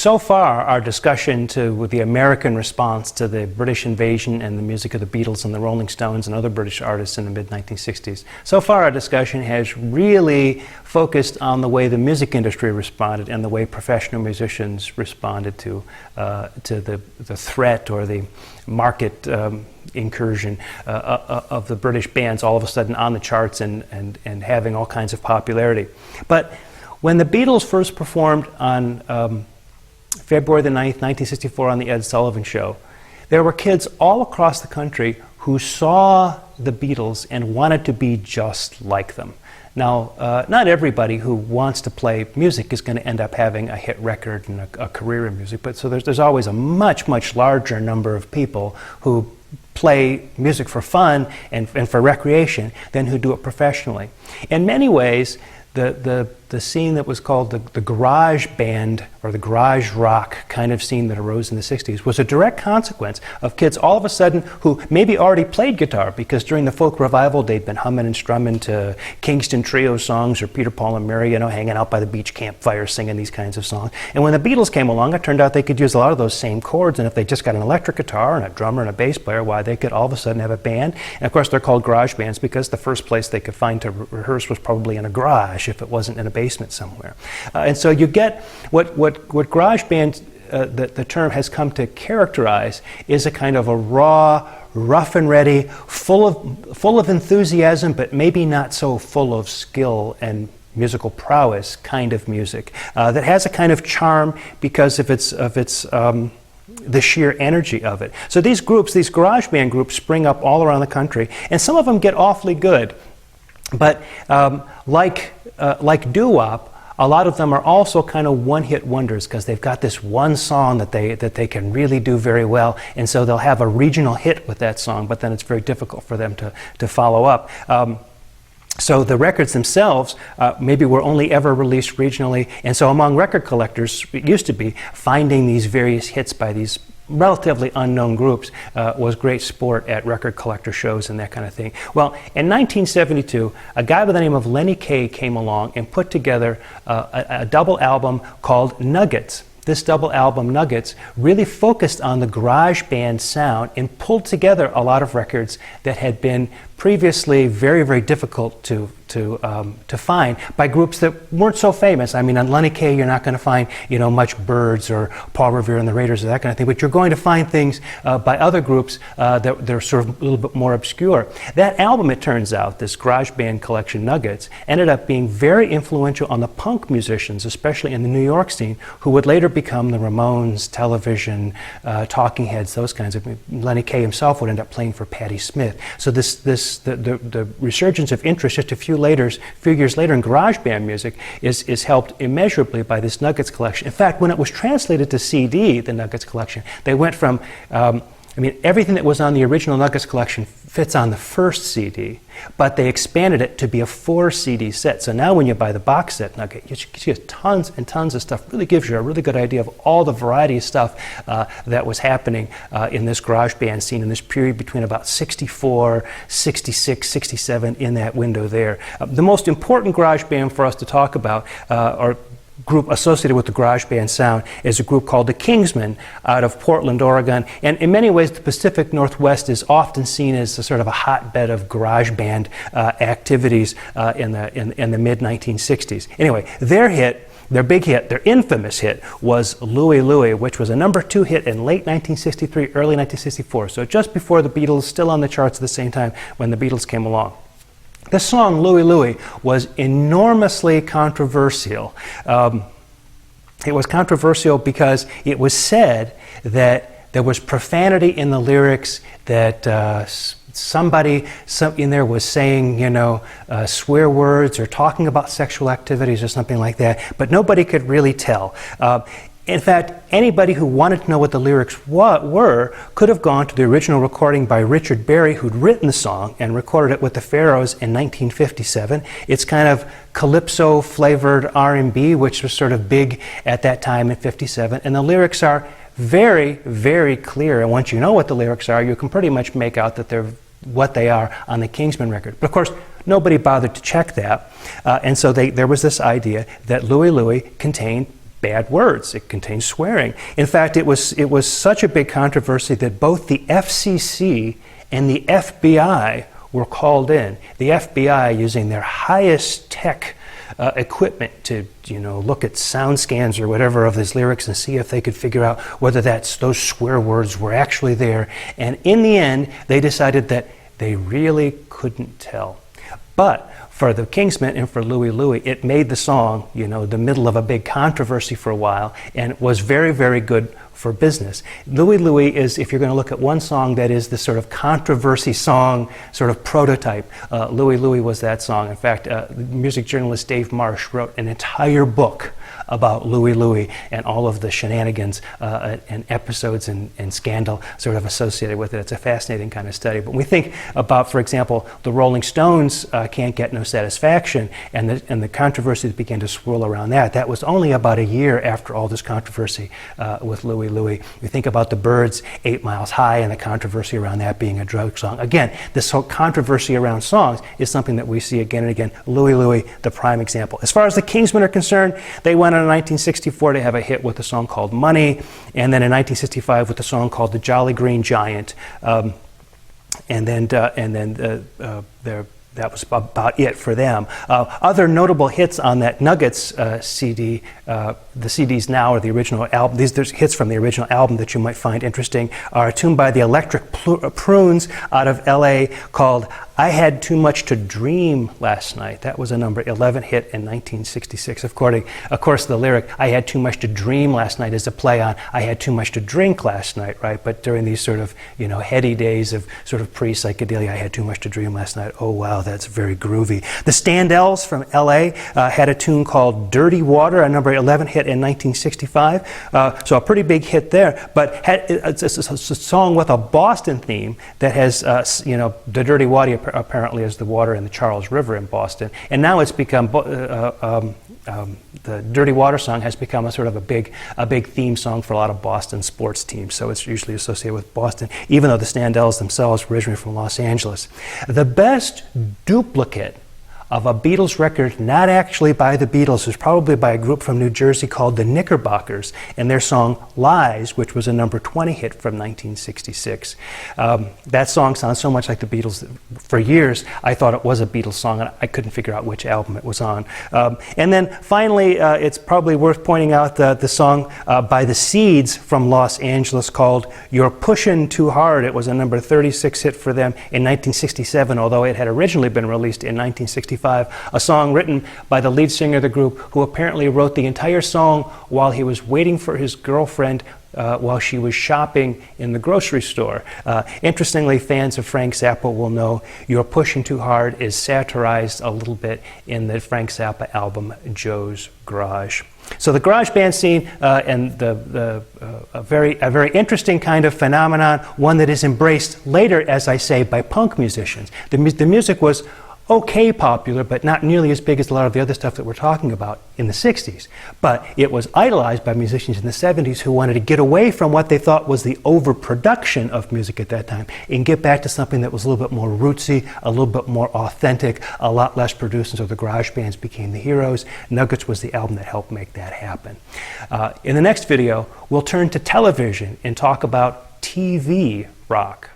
so far, our discussion with the American response to the British invasion and the music of the Beatles and the Rolling Stones and other British artists in the mid-1960s, so far our discussion has really focused on the way the music industry responded and the way professional musicians responded to the threat or the market incursion of the British bands all of a sudden on the charts and having all kinds of popularity. But when the Beatles first performed on February the 9th, 1964 on the Ed Sullivan Show, there were kids all across the country who saw the Beatles and wanted to be just like them. Now, not everybody who wants to play music is going to end up having a hit record and a career in music, but so there's always a much, much larger number of people who play music for fun and for recreation than who do it professionally. In many ways, the scene that was called the garage band or the garage rock kind of scene that arose in the 60s was a direct consequence of kids all of a sudden who maybe already played guitar because during the folk revival they'd been humming and strumming to Kingston Trio songs or Peter, Paul and Mary, you know, hanging out by the beach campfire singing these kinds of songs. And when the Beatles came along, it turned out they could use a lot of those same chords, and if they just got an electric guitar and a drummer and a bass player, why, they could all of a sudden have a band. And of course they're called garage bands because the first place they could find to rehearse was probably in a garage if it wasn't in a basement somewhere. And so you get what garage band, the term has come to characterize, is a kind of a raw, rough and ready, full of enthusiasm, but maybe not so full of skill and musical prowess kind of music that has a kind of charm because of its the sheer energy of it. So these groups, these garage band groups, spring up all around the country, and some of them get awfully good. But like doo-wop, a lot of them are also kind of one-hit wonders because they've got this one song that they can really do very well, and so they'll have a regional hit with that song, but then it's very difficult for them to follow up. So the records themselves maybe were only ever released regionally, and so among record collectors, it used to be, finding these various hits by these relatively unknown groups was great sport at record collector shows and that kind of thing. Well, in 1972, a guy by the name of Lenny Kaye came along and put together a double album called Nuggets. This double album, Nuggets, really focused on the garage band sound and pulled together a lot of records that had been previously very, very difficult to find by groups that weren't so famous. I mean, on Lenny Kaye, you're not going to find, you know, much Byrds or Paul Revere and the Raiders or that kind of thing, but you're going to find things by other groups that they're sort of a little bit more obscure. That album, it turns out, this garage band collection, Nuggets, ended up being very influential on the punk musicians, especially in the New York scene, who would later become the Ramones, Television, Talking Heads, those kinds of. Lenny Kaye himself would end up playing for Patti Smith. So the resurgence of interest just a few years later in garage band music is helped immeasurably by this Nuggets collection. In fact, when it was translated to CD, the Nuggets collection, they went from, I mean, everything that was on the original Nuggets collection fits on the first CD, but they expanded it to be a 4 CD set. So now when you buy the box set Nugget, you get tons and tons of stuff. Really gives you a really good idea of all the variety of stuff that was happening in this garage band scene in this period between about 64, 66, 67, in that window there. The most important garage band for us to talk about, or group associated with the garage band sound, is a group called the Kingsmen out of Portland, Oregon. And in many ways, the Pacific Northwest is often seen as a sort of a hotbed of garage band activities in the mid-1960s. Anyway, their big hit, their infamous hit, was Louie Louie, which was a #2 hit in late 1963, early 1964. So just before the Beatles, still on the charts at the same time when the Beatles came along. The song Louie Louie was enormously controversial. It was controversial because it was said that there was profanity in the lyrics, that somebody in there was saying, you know, swear words or talking about sexual activities or something like that, but nobody could really tell. In fact, anybody who wanted to know what the lyrics were could have gone to the original recording by Richard Berry, who'd written the song and recorded it with the Pharaohs in 1957. It's kind of calypso-flavored R&B, which was sort of big at that time in 57. And the lyrics are very, very clear. And once you know what the lyrics are, you can pretty much make out that they're what they are on the Kingsmen record. But of course, nobody bothered to check that. And so there was this idea that Louie Louie contained bad words. It contains swearing. In fact, it was such a big controversy that both the FCC and the FBI were called in. The FBI, using their highest tech equipment to look at sound scans or whatever of his lyrics and see if they could figure out whether those swear words were actually there. And in the end, they decided that they really couldn't tell. But for the Kingsmen and for Louie Louie, it made the song, the middle of a big controversy for a while, and was very, very good for business. Louie Louie is, if you're going to look at one song that is the sort of controversy song, sort of prototype, Louie Louie was that song. In fact, music journalist Dave Marsh wrote an entire book about Louie Louie and all of the shenanigans and episodes and scandal sort of associated with it. It's a fascinating kind of study. But when we think about, for example, the Rolling Stones, Can't Get No Satisfaction, and the controversy that began to swirl around that was only about a year after all this controversy with Louie Louie. We think about the Byrds, 8 Miles High, and the controversy around that being a drug song. Again, this whole controversy around songs is something that we see again and again. Louie Louie, the prime example. As far as the Kingsmen are concerned, they went on in 1964 to have a hit with a song called Money, and then in 1965 with a song called The Jolly Green Giant, that was about it for them. Other notable hits on that Nuggets CD, the CDs now are the original album. There's hits from the original album that you might find interesting, are a tune by the Electric Prunes out of LA called I Had Too Much to Dream Last Night. That was a number 11 hit in 1966. Of course, the lyric, I had too much to dream last night, is a play on I had too much to drink last night, right? But during these sort of, heady days of sort of pre-psychedelia, I had too much to dream last night. Oh, wow, that's very groovy. The Standells from LA had a tune called Dirty Water, a number 11 hit in 1965. So a pretty big hit there, but it's a song with a Boston theme that has, the Dirty Water apparently is the water in the Charles River in Boston, and now it's become the Dirty Water song has become a sort of a big theme song for a lot of Boston sports teams. So it's usually associated with Boston, even though the Standells themselves were originally from Los Angeles. The best duplicate of a Beatles record, not actually by the Beatles, was probably by a group from New Jersey called the Knickerbockers, and their song Lies, which was a number 20 hit from 1966. That song sounds so much like the Beatles. For years, I thought it was a Beatles song, and I couldn't figure out which album it was on. And then finally, it's probably worth pointing out the song by the Seeds from Los Angeles called You're Pushin' Too Hard. It was a number 36 hit for them in 1967, although it had originally been released in 1965. A song written by the lead singer of the group, who apparently wrote the entire song while he was waiting for his girlfriend while she was shopping in the grocery store. Interestingly, fans of Frank Zappa will know You're Pushing Too Hard is satirized a little bit in the Frank Zappa album Joe's Garage. So the garage band scene and a very interesting kind of phenomenon, one that is embraced later, as I say, by punk musicians. The music was okay popular, but not nearly as big as a lot of the other stuff that we're talking about in the 60s. But it was idolized by musicians in the 70s who wanted to get away from what they thought was the overproduction of music at that time and get back to something that was a little bit more rootsy, a little bit more authentic, a lot less produced, and so the garage bands became the heroes. Nuggets was the album that helped make that happen. In the next video, we'll turn to television and talk about TV rock.